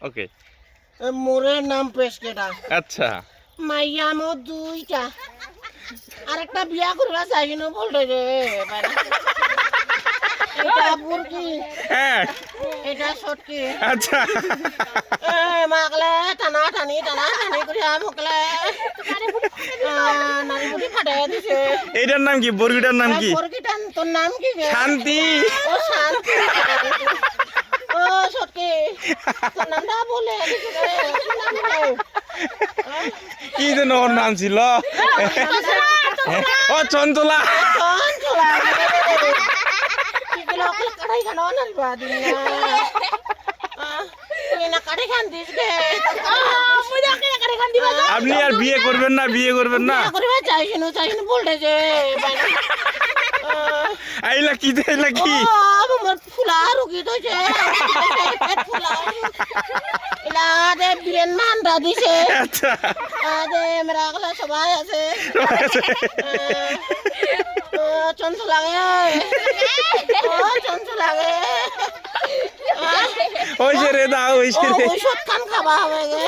ওকে মোরের নাম পেশকেটা আচ্ছা মাইয়া মো দুইটা আরেকটা বিয়া করবা চাই না বলতে রে এটা বুরকি হ্যাঁ এটা সটকি আচ্ছা মাগলে টানা টানি করে আমকলে নারী বুড়ি ফাটাই দিছে এইটার নাম কি বরগুটার নাম কি বুরকিটা তোর নাম কি গে? শান্তি ও শান্তি ও সটকি তোর নামটা বলে দিছে রে কি নাম রে? কি যেন ওর নাম ছিল ও চঞ্চলা চঞ্চলা কিগুলো অকল কাটাই খানো না বাদিন তুই না কাটাই খান দিস গে মুই না কাটাই খান দিবা আপনি আর বিয়ে করবেন না করিবা চাইছিনু বলতে যে আইলা কি আইলা কি আমার ফুলা রুগী তো যে ফুলা ইলা দে বিরেন মানটা দিছে আচ্ছা দে মেরা গলা সবাই আছে চঞ্চল লাগে চঞ্চল লাগে হইছে রে দা হইছে রে ঔষধ খান খাবা হবে গে